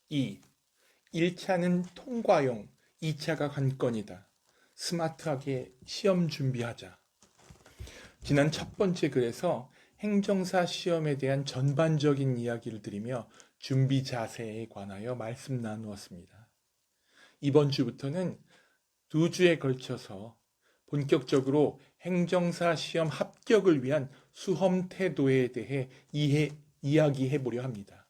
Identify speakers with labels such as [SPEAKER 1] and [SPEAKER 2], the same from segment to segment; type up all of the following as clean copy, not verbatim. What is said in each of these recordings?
[SPEAKER 1] 2. 1차는 통과용, 2차가 관건이다. 스마트하게 시험 준비하자. 지난 첫 번째 글에서 행정사 시험에 대한 전반적인 이야기를 드리며 준비 자세에 관하여 말씀 나누었습니다. 이번 주부터는 2주에 걸쳐서 본격적으로 행정사 시험 합격을 위한 수험 태도에 대해 이야기해 보려 합니다.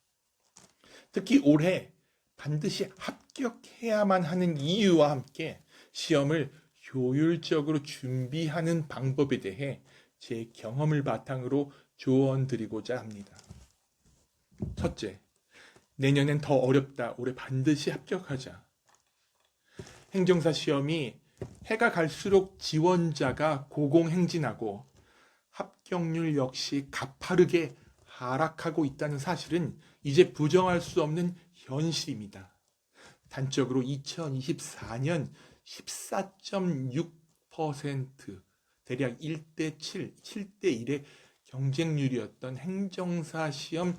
[SPEAKER 1] 특히 올해 반드시 합격해야만 하는 이유와 함께 시험을 효율적으로 준비하는 방법에 대해 제 경험을 바탕으로 조언 드리고자 합니다. 첫째, 내년엔 더 어렵다. 올해 반드시 합격하자. 행정사 시험이 해가 갈수록 지원자가 고공행진하고 합격률 역시 가파르게 하락하고 있다는 사실은 이제 부정할 수 없는 현실입니다. 단적으로 2024년 14.6%, 대략 1대 7, 7대 1의 경쟁률이었던 행정사 시험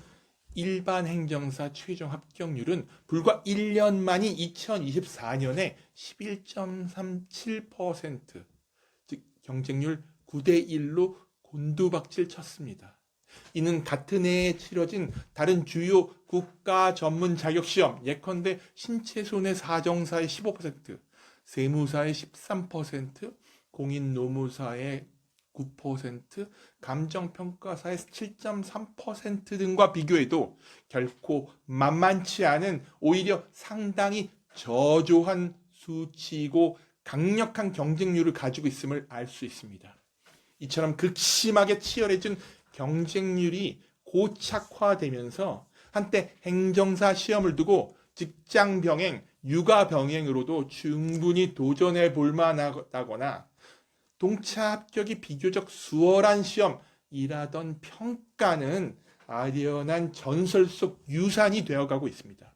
[SPEAKER 1] 일반 행정사 최종 합격률은 불과 1년 만인 2024년에 11.37%, 즉 경쟁률 9대 1로 곤두박질 쳤습니다. 이는 같은 해에 치러진 다른 주요 국가 전문 자격시험, 예컨대 신체손해 사정사의 15%, 세무사의 13%, 공인노무사의 9%, 감정평가사의 7.3% 등과 비교해도 결코 만만치 않은, 오히려 상당히 저조한 수치이고 강력한 경쟁률을 가지고 있음을 알 수 있습니다. 이처럼 극심하게 치열해진 경쟁률이 고착화되면서 한때 행정사 시험을 두고 직장 병행, 육아 병행으로도 충분히 도전해 볼 만하다거나 동차 합격이 비교적 수월한 시험이라던 평가는 아련한 전설 속 유산이 되어가고 있습니다.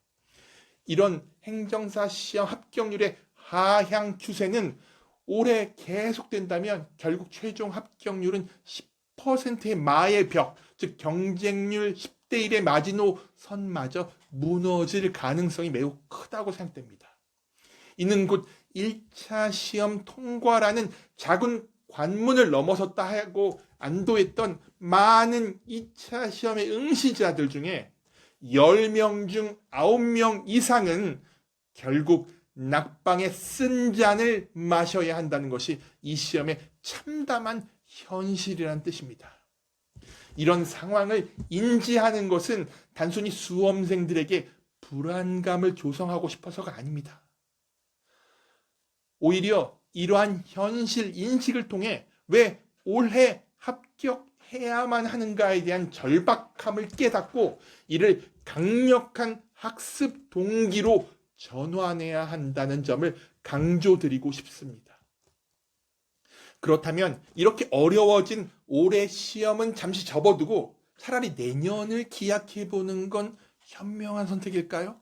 [SPEAKER 1] 이런 행정사 시험 합격률의 하향 추세는 올해 계속된다면 결국 최종 합격률은 10%의 마의 벽, 즉 경쟁률 10대 1의 마지노선마저 무너질 가능성이 매우 크다고 생각됩니다. 이는 곧 1차 시험 통과라는 작은 관문을 넘어섰다 하고 안도했던 많은 2차 시험의 응시자들 중에 10명 중 9명 이상은 결국 낙방에 쓴 잔을 마셔야 한다는 것이 이 시험의 참담한 현실이라는 뜻입니다. 이런 상황을 인지하는 것은 단순히 수험생들에게 불안감을 조성하고 싶어서가 아닙니다. 오히려 이러한 현실 인식을 통해 왜 올해 합격해야만 하는가에 대한 절박함을 깨닫고 이를 강력한 학습 동기로 전환해야 한다는 점을 강조드리고 싶습니다. 그렇다면 이렇게 어려워진 올해 시험은 잠시 접어두고 차라리 내년을 기약해보는 건 현명한 선택일까요?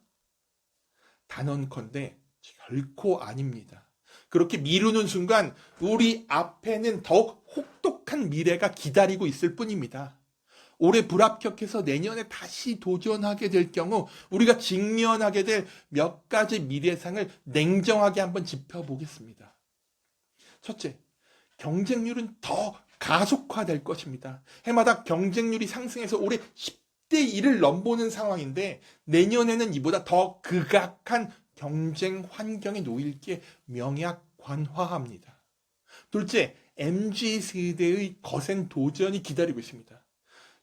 [SPEAKER 1] 단언컨대 결코 아닙니다. 그렇게 미루는 순간 우리 앞에는 더욱 혹독한 미래가 기다리고 있을 뿐입니다. 올해 불합격해서 내년에 다시 도전하게 될 경우 우리가 직면하게 될 몇 가지 미래상을 냉정하게 한번 짚어보겠습니다. 첫째, 경쟁률은 더 가속화될 것입니다. 해마다 경쟁률이 상승해서 올해 10대 1을 넘보는 상황인데 내년에는 이보다 더 극악한 경쟁 환경에 놓일 게 명약관화합니다. 둘째, MZ세대의 거센 도전이 기다리고 있습니다.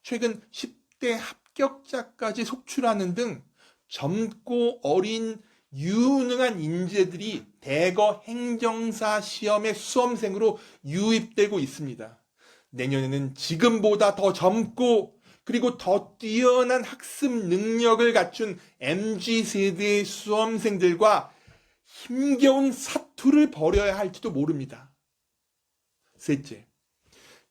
[SPEAKER 1] 최근 10대 합격자까지 속출하는 등 젊고 어린 유능한 인재들이 대거 행정사 시험의 수험생으로 유입되고 있습니다. 내년에는 지금보다 더 젊고 그리고 더 뛰어난 학습 능력을 갖춘 MZ세대의 수험생들과 힘겨운 사투를 벌여야 할지도 모릅니다. 셋째,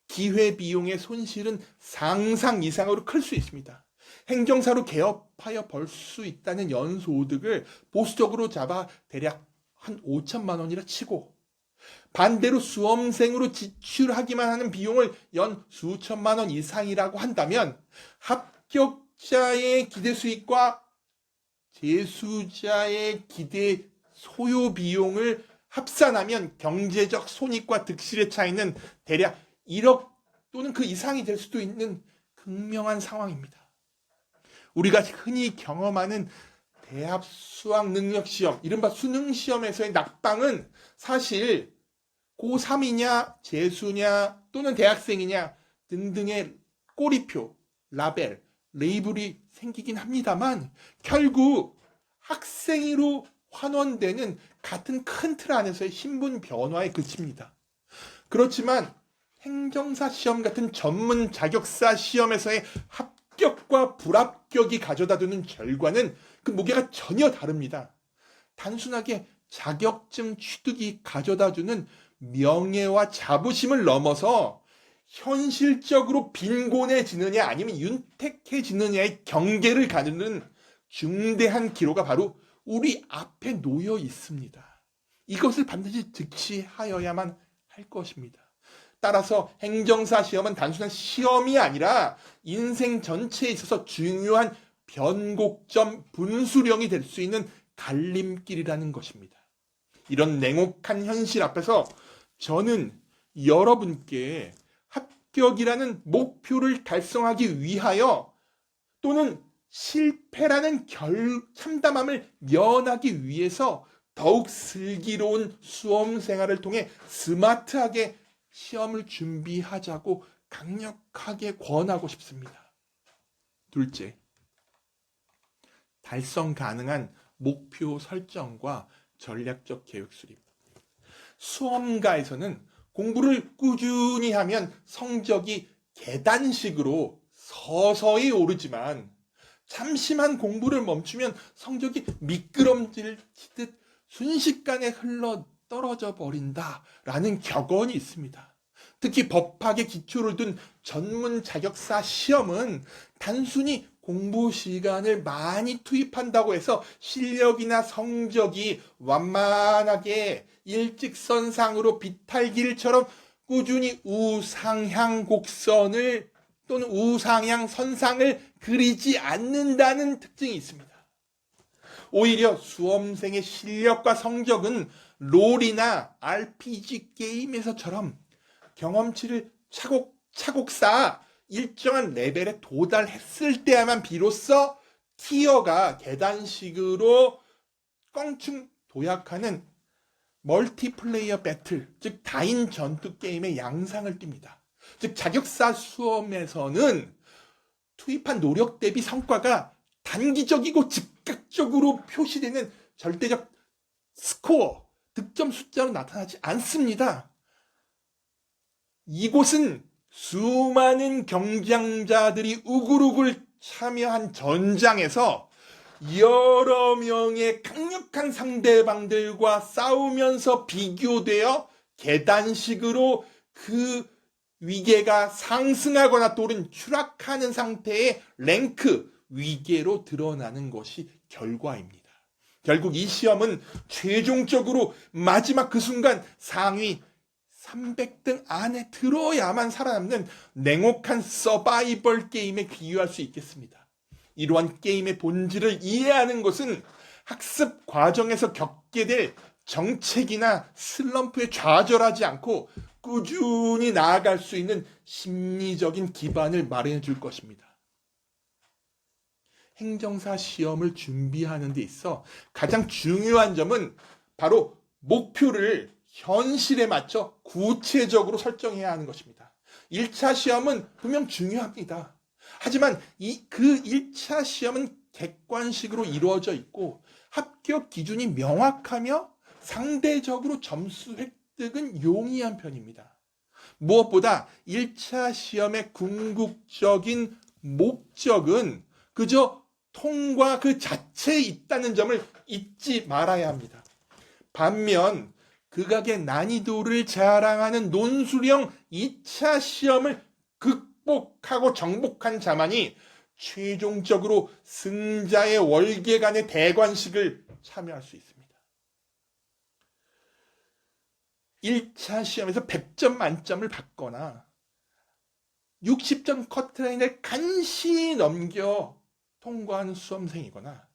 [SPEAKER 1] 기회비용의 손실은 상상 이상으로 클 수 있습니다. 행정사로 개업하여 벌 수 있다는 연소득을 보수적으로 잡아 대략 한 5천만 원이라 치고 반대로 수험생으로 지출하기만 하는 비용을 연 수천만 원 이상이라고 한다면 합격자의 기대 수익과 재수자의 기대 소요 비용을 합산하면 경제적 손익과 득실의 차이는 대략 1억 또는 그 이상이 될 수도 있는 극명한 상황입니다. 우리가 흔히 경험하는 대학 수학 능력 시험, 이른바 수능 시험에서의 낙방은 사실 고3이냐, 재수냐, 또는 대학생이냐 등등의 꼬리표, 라벨, 레이블이 생기긴 합니다만 결국 학생으로 환원되는 같은 큰 틀 안에서의 신분 변화에 그칩니다. 그렇지만 행정사 시험 같은 전문 자격사 시험에서의 합격과 불합격이 가져다 주는 결과는 그 무게가 전혀 다릅니다. 단순하게 자격증 취득이 가져다 주는 명예와 자부심을 넘어서 현실적으로 빈곤해지느냐 아니면 윤택해지느냐의 경계를 가르는 중대한 기로가 바로 우리 앞에 놓여 있습니다. 이것을 반드시 직시하여야만 할 것입니다. 따라서 행정사 시험은 단순한 시험이 아니라 인생 전체에 있어서 중요한 변곡점, 분수령이 될 수 있는 갈림길이라는 것입니다. 이런 냉혹한 현실 앞에서 저는 여러분께 합격이라는 목표를 달성하기 위하여 또는 실패라는 참담함을 면하기 위해서 더욱 슬기로운 수험 생활을 통해 스마트하게 시험을 준비하자고 강력하게 권하고 싶습니다. 둘째, 달성 가능한 목표 설정과 전략적 계획 수립. 수험가에서는 공부를 꾸준히 하면 성적이 계단식으로 서서히 오르지만 잠시만 공부를 멈추면 성적이 미끄럼질 치듯 순식간에 흘러 떨어져 버린다라는 격언이 있습니다. 특히 법학의 기초를 둔 전문 자격사 시험은 단순히 공부 시간을 많이 투입한다고 해서 실력이나 성적이 완만하게 일직선상으로 비탈길처럼 꾸준히 우상향 곡선을 또는 우상향 선상을 그리지 않는다는 특징이 있습니다. 오히려 수험생의 실력과 성적은 롤이나 RPG 게임에서처럼 경험치를 차곡차곡 쌓아 일정한 레벨에 도달했을 때야만 비로소 티어가 계단식으로 껑충 도약하는 멀티플레이어 배틀, 즉 다인 전투 게임의 양상을 띱니다. 즉 자격사 수험에서는 투입한 노력 대비 성과가 단기적이고 즉각적으로 표시되는 절대적 스코어, 득점 숫자로 나타나지 않습니다. 이곳은 수많은 경쟁자들이 우글우글 참여한 전장에서 여러 명의 강력한 상대방들과 싸우면서 비교되어 계단식으로 그 위계가 상승하거나 또는 추락하는 상태의 랭크, 위계로 드러나는 것이 결과입니다. 결국 이 시험은 최종적으로 마지막 그 순간 상위 300등 안에 들어야만 살아남는 냉혹한 서바이벌 게임에 비유할 수 있겠습니다. 이러한 게임의 본질을 이해하는 것은 학습 과정에서 겪게 될 정책이나 슬럼프에 좌절하지 않고 꾸준히 나아갈 수 있는 심리적인 기반을 마련해 줄 것입니다. 행정사 시험을 준비하는 데 있어 가장 중요한 점은 바로 목표를 현실에 맞춰 구체적으로 설정해야 하는 것입니다. 1차 시험은 분명 중요합니다. 하지만 그 1차 시험은 객관식으로 이루어져 있고 합격 기준이 명확하며 상대적으로 점수 획득은 용이한 편입니다. 무엇보다 1차 시험의 궁극적인 목적은 그저 통과 그 자체에 있다는 점을 잊지 말아야 합니다. 반면 극악의 난이도를 자랑하는 논술형 2차 시험을 극복하고 정복한 자만이 최종적으로 승자의 월계관의 대관식을 참여할 수 있습니다. 1차 시험에서 100점 만점을 받거나 60점 커트라인을 간신히 넘겨 통과한 수험생이거나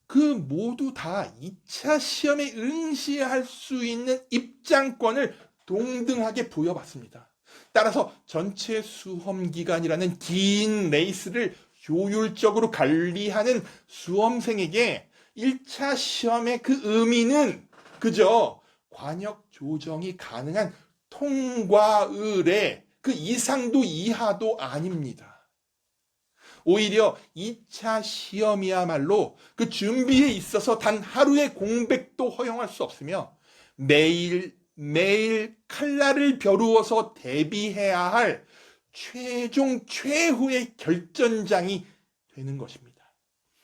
[SPEAKER 1] 그 모두 다 2차 시험에 응시할 수 있는 입장권을 동등하게 부여받습니다. 따라서 전체 수험기간이라는 긴 레이스를 효율적으로 관리하는 수험생에게 1차 시험의 그 의미는 그저 관역 조정이 가능한 통과의례 그 이상도 이하도 아닙니다. 오히려 2차 시험이야말로 그 준비에 있어서 단 하루의 공백도 허용할 수 없으며 매일 칼날을 벼루어서 대비해야 할 최종 최후의 결전장이 되는 것입니다.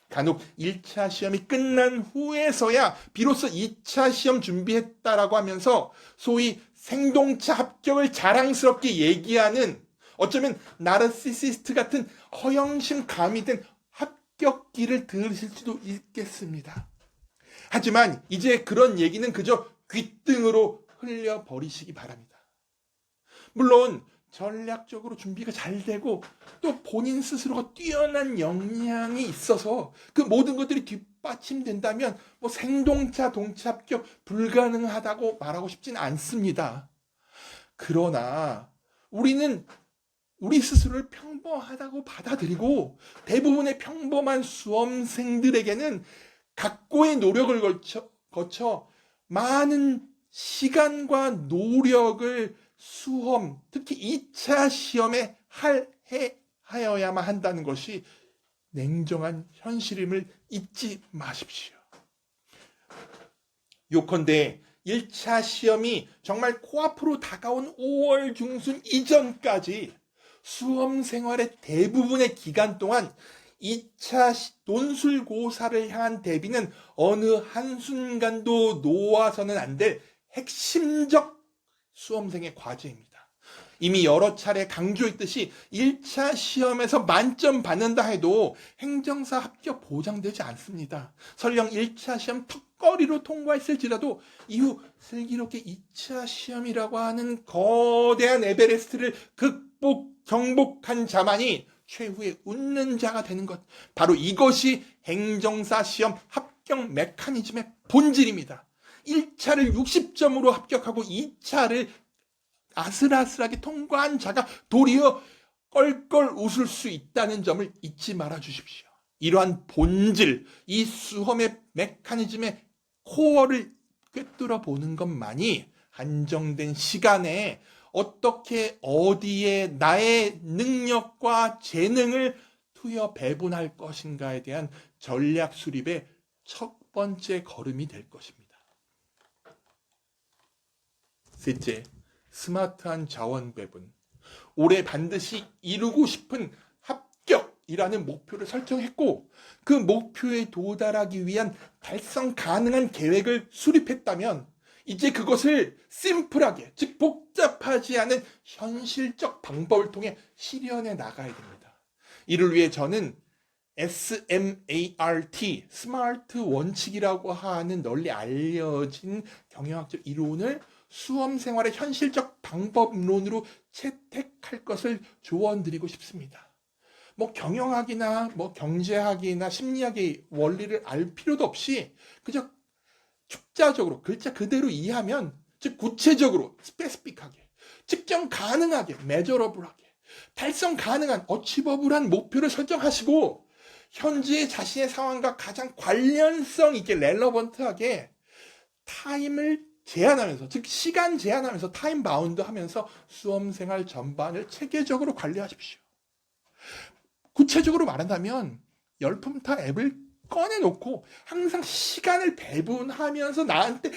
[SPEAKER 1] 간혹 1차 시험이 끝난 후에서야 비로소 2차 시험 준비했다라고 하면서 소위 생동차 합격을 자랑스럽게 얘기하는 어쩌면 나르시시스트 같은 허영심 가미된 합격기를 들으실지도 있겠습니다. 하지만 이제 그런 얘기는 그저 귓등으로 흘려버리시기 바랍니다. 물론 전략적으로 준비가 잘 되고 또 본인 스스로가 뛰어난 역량이 있어서 그 모든 것들이 뒷받침된다면 뭐 생동차 동차 합격 불가능하다고 말하고 싶진 않습니다. 그러나 우리는 우리 스스로를 평범하다고 받아들이고 대부분의 평범한 수험생들에게는 각고의 노력을 거쳐 많은 시간과 노력을 수험, 특히 2차 시험에 하여야만 한다는 것이 냉정한 현실임을 잊지 마십시오. 요컨대 1차 시험이 정말 코앞으로 다가온 5월 중순 이전까지 수험 생활의 대부분의 기간 동안 2차 논술고사를 향한 대비는 어느 한순간도 놓아서는 안 될 핵심적 수험생의 과제입니다. 이미 여러 차례 강조했듯이 1차 시험에서 만점 받는다 해도 행정사 합격 보장되지 않습니다. 설령 1차 시험 턱걸이로 통과했을지라도 이후 슬기롭게 2차 시험이라고 하는 거대한 에베레스트를 경복한 자만이 최후의 웃는 자가 되는 것, 바로 이것이 행정사 시험 합격 메커니즘의 본질입니다. 1차를 60점으로 합격하고 2차를 아슬아슬하게 통과한 자가 도리어 껄껄 웃을 수 있다는 점을 잊지 말아 주십시오. 이러한 본질, 이 수험의 메커니즘의 코어를 꿰뚫어 보는 것만이 한정된 시간에 어떻게 어디에 나의 능력과 재능을 투여 배분할 것인가에 대한 전략 수립의 첫 번째 걸음이 될 것입니다. 셋째, 스마트한 자원 배분. 올해 반드시 이루고 싶은 합격이라는 목표를 설정했고 그 목표에 도달하기 위한 달성 가능한 계획을 수립했다면 이제 그것을 심플하게, 즉 복잡하지 않은 현실적 방법을 통해 실현해 나가야 됩니다. 이를 위해 저는 SMART, 스마트 원칙이라고 하는 널리 알려진 경영학적 이론을 수험 생활의 현실적 방법론으로 채택할 것을 조언드리고 싶습니다. 뭐 경영학이나 뭐 경제학이나 심리학의 원리를 알 필요도 없이 그저 축자적으로 글자 그대로 이해하면, 즉 구체적으로 스페시픽하게, 측정 가능하게, 메저러블하게, 달성 가능한 어치버블한 목표를 설정하시고 현재 자신의 상황과 가장 관련성 있게 렐러번트하게 타임을 제한하면서, 즉 시간 제한하면서 타임 바운드 하면서 수험생활 전반을 체계적으로 관리하십시오. 구체적으로 말한다면 열품타 앱을 꺼내놓고 항상 시간을 배분하면서 나한테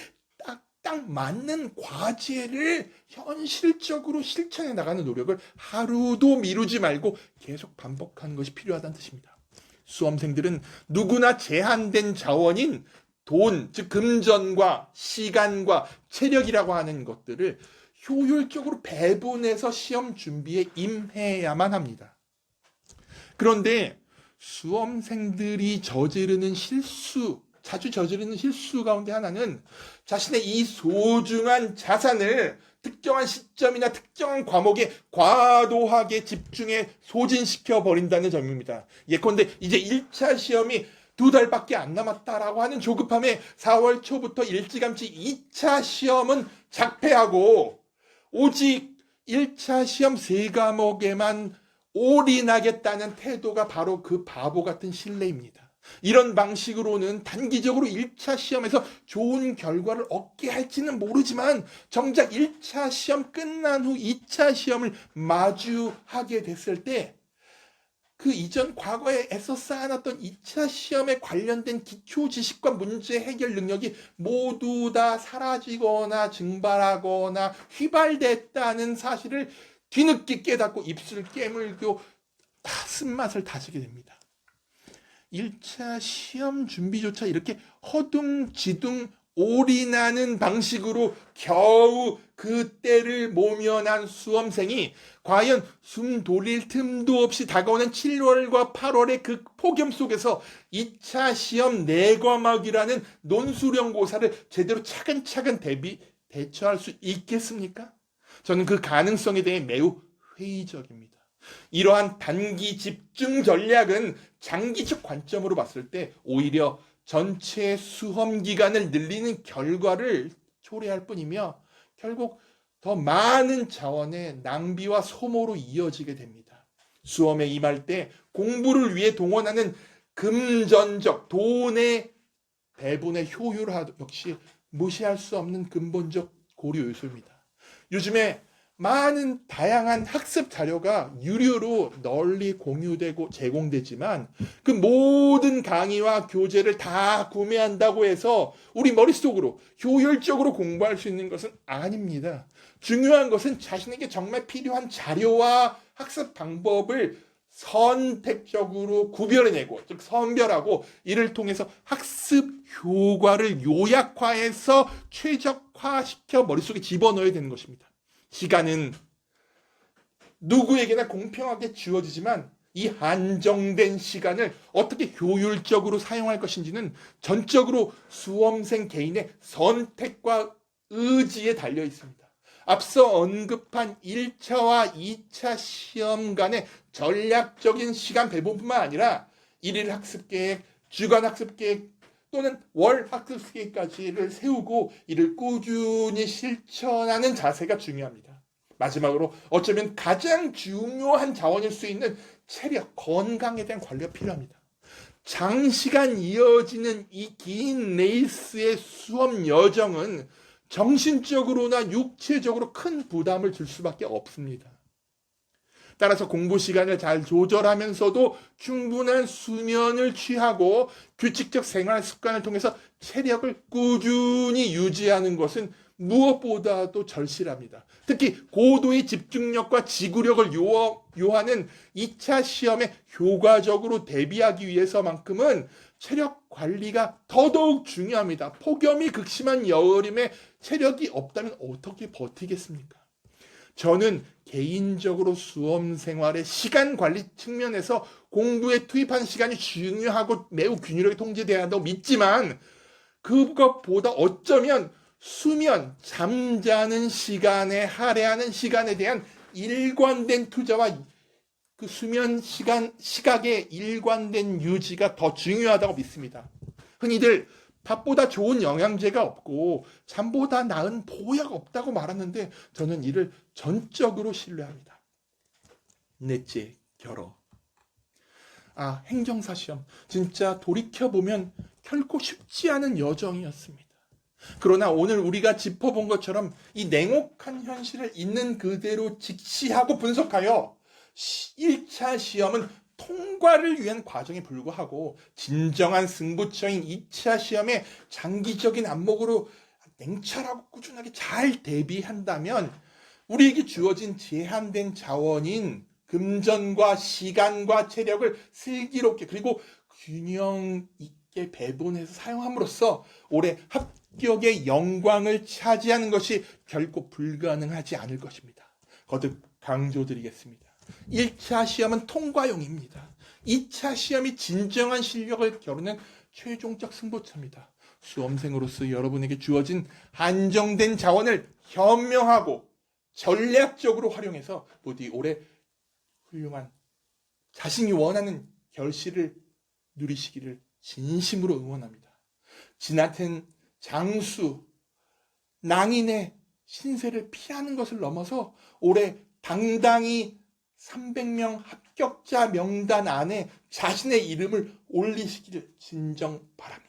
[SPEAKER 1] 딱 맞는 과제를 현실적으로 실천해 나가는 노력을 하루도 미루지 말고 계속 반복하는 것이 필요하다는 뜻입니다. 수험생들은 누구나 제한된 자원인 돈, 즉 금전과 시간과 체력이라고 하는 것들을 효율적으로 배분해서 시험 준비에 임해야만 합니다. 그런데 수험생들이 자주 저지르는 실수 가운데 하나는 자신의 이 소중한 자산을 특정한 시점이나 특정한 과목에 과도하게 집중해 소진시켜 버린다는 점입니다. 예컨대 이제 1차 시험이 2달밖에 안 남았다라고 하는 조급함에 4월 초부터 일찌감치 2차 시험은 작폐하고 오직 1차 시험 3과목에만 올인하겠다는 태도가 바로 그 바보 같은 신뢰입니다. 이런 방식으로는 단기적으로 1차 시험에서 좋은 결과를 얻게 할지는 모르지만 정작 1차 시험 끝난 후 2차 시험을 마주하게 됐을 때 그 이전 과거에 애써 쌓아놨던 2차 시험에 관련된 기초 지식과 문제 해결 능력이 모두 다 사라지거나 증발하거나 휘발됐다는 사실을 뒤늦게 깨닫고 입술을 깨물고 쓴맛을 다지게 됩니다. 1차 시험 준비조차 이렇게 허둥지둥 올인하는 방식으로 겨우 그 때를 모면한 수험생이 과연 숨 돌릴 틈도 없이 다가오는 7월과 8월의 그 폭염 속에서 2차 시험 4과목이라는 논술형고사를 제대로 차근차근 대처할 수 있겠습니까? 저는 그 가능성에 대해 매우 회의적입니다. 이러한 단기 집중 전략은 장기적 관점으로 봤을 때 오히려 전체 수험 기간을 늘리는 결과를 초래할 뿐이며 결국 더 많은 자원의 낭비와 소모로 이어지게 됩니다. 수험에 임할 때 공부를 위해 동원하는 금전적 돈의 배분의 효율 역시 무시할 수 없는 근본적 고려 요소입니다. 요즘에 많은 다양한 학습 자료가 유료로 널리 공유되고 제공되지만 그 모든 강의와 교재를 다 구매한다고 해서 우리 머릿속으로 효율적으로 공부할 수 있는 것은 아닙니다. 중요한 것은 자신에게 정말 필요한 자료와 학습 방법을 선택적으로 구별해내고 즉 선별하고 이를 통해서 학습 효과를 요약화해서 최적화시켜 머릿속에 집어넣어야 되는 것입니다. 시간은 누구에게나 공평하게 주어지지만 이 한정된 시간을 어떻게 효율적으로 사용할 것인지는 전적으로 수험생 개인의 선택과 의지에 달려 있습니다. 앞서 언급한 1차와 2차 시험 간의 전략적인 시간 배분뿐만 아니라 일일 학습계획, 주간 학습계획 또는 월 학습계획까지를 세우고 이를 꾸준히 실천하는 자세가 중요합니다. 마지막으로 어쩌면 가장 중요한 자원일 수 있는 체력, 건강에 대한 관리가 필요합니다. 장시간 이어지는 이 긴 레이스의 수험 여정은 정신적으로나 육체적으로 큰 부담을 줄 수밖에 없습니다. 따라서 공부 시간을 잘 조절하면서도 충분한 수면을 취하고 규칙적 생활 습관을 통해서 체력을 꾸준히 유지하는 것은 무엇보다도 절실합니다. 특히 고도의 집중력과 지구력을 요하는 2차 시험에 효과적으로 대비하기 위해서만큼은 체력 관리가 더더욱 중요합니다. 폭염이 극심한 여름에 체력이 없다면 어떻게 버티겠습니까? 저는 개인적으로 수험 생활의 시간 관리 측면에서 공부에 투입하는 시간이 중요하고 매우 균일하게 통제돼야 한다고 믿지만 그것보다 어쩌면 수면, 잠자는 시간에 할애하는 시간에 대한 일관된 투자와 그 수면 시각의 일관된 유지가 더 중요하다고 믿습니다. 흔히들 밥보다 좋은 영양제가 없고 잠보다 나은 보약 없다고 말하는데 저는 이를 전적으로 신뢰합니다. 넷째, 결혼. 행정사 시험. 진짜 돌이켜보면 결코 쉽지 않은 여정이었습니다. 그러나 오늘 우리가 짚어본 것처럼 이 냉혹한 현실을 있는 그대로 직시하고 분석하여 1차 시험은 통과를 위한 과정에 불과하고 진정한 승부처인 2차 시험에 장기적인 안목으로 냉철하고 꾸준하게 잘 대비한다면 우리에게 주어진 제한된 자원인 금전과 시간과 체력을 슬기롭게 그리고 균형 있게 배분해서 사용함으로써 올해 합격의 영광을 차지하는 것이 결코 불가능하지 않을 것입니다. 거듭 강조드리겠습니다. 1차 시험은 통과용입니다. 2차 시험이 진정한 실력을 겨루는 최종적 승부처입니다. 수험생으로서 여러분에게 주어진 한정된 자원을 현명하고 전략적으로 활용해서 부디 올해 훌륭한 자신이 원하는 결실을 누리시기를 진심으로 응원합니다. 지나친 장수, 낭인의 신세를 피하는 것을 넘어서 올해 당당히 300명 합격자 명단 안에 자신의 이름을 올리시기를 진정 바랍니다.